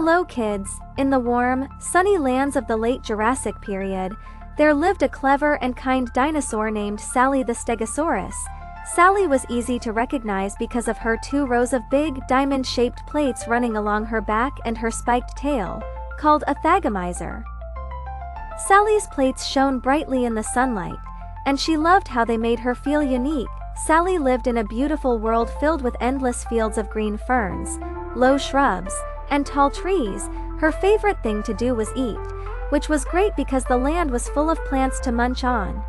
Hello kids, in the warm, sunny lands of the late Jurassic period, there lived a clever and kind dinosaur named Sally the Stegosaurus. Sally was easy to recognize because of her 2 rows of big, diamond-shaped plates running along her back and her spiked tail, called a Thagomizer. Sally's plates shone brightly in the sunlight, and she loved how they made her feel unique. Sally lived in a beautiful world filled with endless fields of green ferns, low shrubs, and tall trees. Her favorite thing to do was eat, which was great because the land was full of plants to munch on.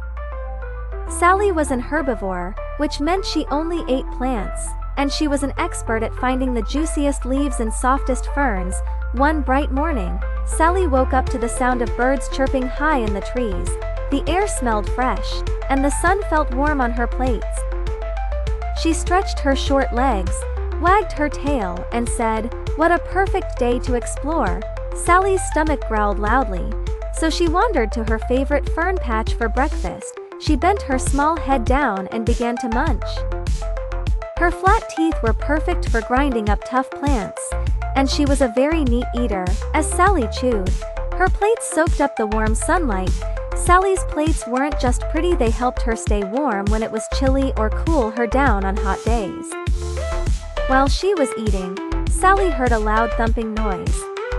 Sally was an herbivore, which meant she only ate plants, and she was an expert at finding the juiciest leaves and softest ferns. One bright morning, Sally woke up to the sound of birds chirping high in the trees. The air smelled fresh, and the sun felt warm on her plates. She stretched her short legs, wagged her tail, and said, "What a perfect day to explore." Sally's stomach growled loudly, so she wandered to her favorite fern patch for breakfast. She bent her small head down and began to munch. Her flat teeth were perfect for grinding up tough plants, and she was a very neat eater. As Sally chewed, her plates soaked up the warm sunlight. Sally's plates weren't just pretty, they helped her stay warm when it was chilly or cool her down on hot days. While she was eating, Sally heard a loud thumping noise.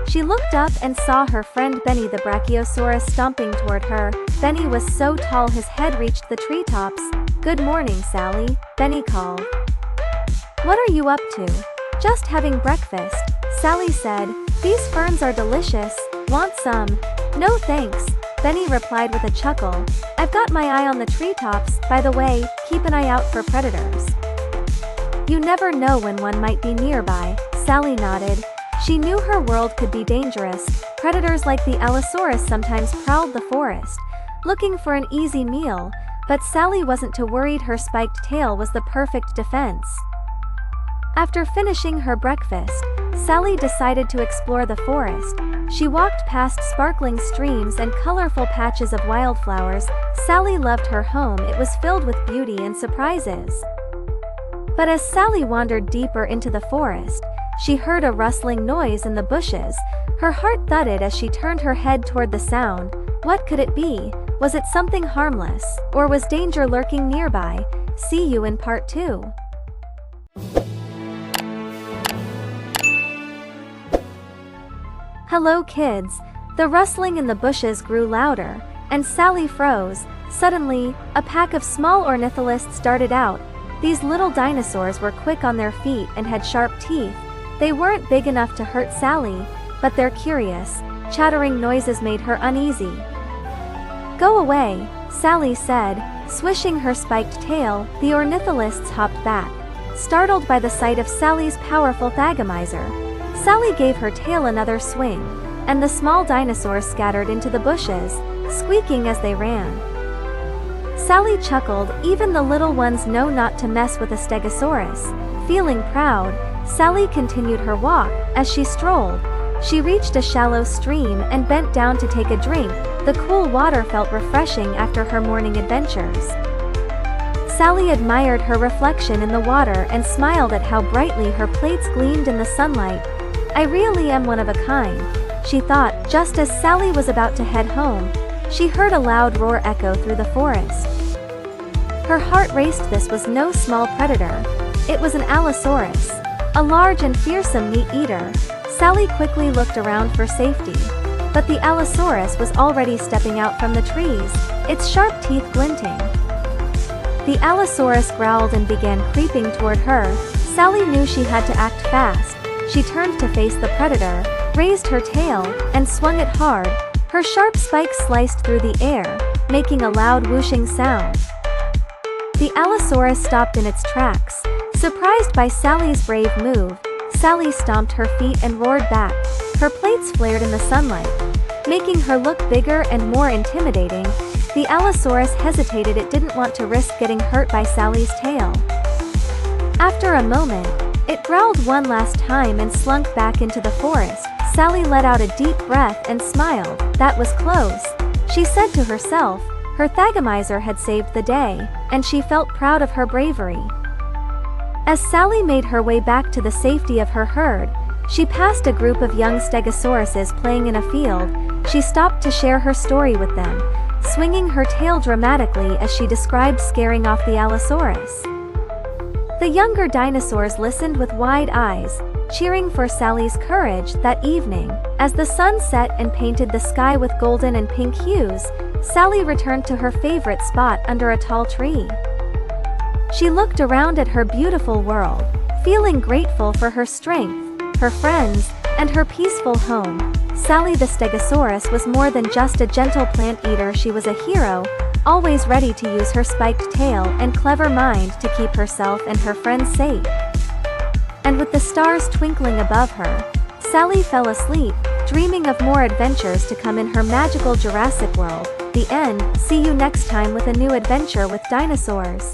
She looked up and saw her friend Benny the Brachiosaurus stomping toward her. Benny was so tall his head reached the treetops. "Good morning, Sally," Benny called. "What are you up to?" "Just having breakfast," Sally said. "These ferns are delicious. Want some?" "No thanks," Benny replied with a chuckle. "I've got my eye on the treetops. By the way, keep an eye out for predators." "You never know when one might be nearby," Sally nodded. She knew her world could be dangerous. Predators like the Allosaurus sometimes prowled the forest, looking for an easy meal, but Sally wasn't too worried. Her spiked tail was the perfect defense. After finishing her breakfast, Sally decided to explore the forest. She walked past sparkling streams and colorful patches of wildflowers. Sally loved her home. It was filled with beauty and surprises. But as Sally wandered deeper into the forest, she heard a rustling noise in the bushes. Her heart thudded as she turned her head toward the sound. What could it be? Was it something harmless, or was danger lurking nearby? See you in part 2. Hello kids! The rustling in the bushes grew louder, and Sally froze. Suddenly, a pack of small ornitholestes darted out. These little dinosaurs were quick on their feet and had sharp teeth. They weren't big enough to hurt Sally, but their curious, chattering noises made her uneasy. "Go away," Sally said, swishing her spiked tail. The ornitholestes hopped back, startled by the sight of Sally's powerful Thagomizer. Sally gave her tail another swing, and the small dinosaurs scattered into the bushes, squeaking as they ran. Sally chuckled. Even the little ones know not to mess with a Stegosaurus. Feeling proud, Sally continued her walk. As she strolled, she reached a shallow stream and bent down to take a drink. The cool water felt refreshing after her morning adventures. Sally admired her reflection in the water and smiled at how brightly her plates gleamed in the sunlight. "I really am one of a kind," she thought. Just as Sally was about to head home, she heard a loud roar echo through the forest. Her heart raced. This was no small predator. It was an Allosaurus, a large and fearsome meat eater. Sally quickly looked around for safety, but the Allosaurus was already stepping out from the trees, its sharp teeth glinting. The Allosaurus growled and began creeping toward her. Sally knew she had to act fast. She turned to face the predator, raised her tail, and swung it hard. Her sharp spikes sliced through the air, making a loud whooshing sound. The Allosaurus stopped in its tracks, surprised by Sally's brave move. Sally stomped her feet and roared back. Her plates flared in the sunlight, making her look bigger and more intimidating. The Allosaurus hesitated. It didn't want to risk getting hurt by Sally's tail. After a moment, it growled one last time and slunk back into the forest. Sally let out a deep breath and smiled. That was close, she said to herself. Her Thagomizer had saved the day, and she felt proud of her bravery. As Sally made her way back to the safety of her herd, She passed a group of young stegosauruses playing in a field. She stopped to share her story with them, swinging her tail dramatically as she described scaring off the Allosaurus. The younger dinosaurs listened with wide eyes, cheering for Sally's courage. That evening, as the sun set and painted the sky with golden and pink hues, Sally returned to her favorite spot under a tall tree. She looked around at her beautiful world, feeling grateful for her strength, her friends, and her peaceful home. Sally the Stegosaurus was more than just a gentle plant eater. She was a hero, always ready to use her spiked tail and clever mind to keep herself and her friends safe. And with the stars twinkling above her, Sally fell asleep, dreaming of more adventures to come in her magical Jurassic world. The end. See you next time with a new adventure with dinosaurs.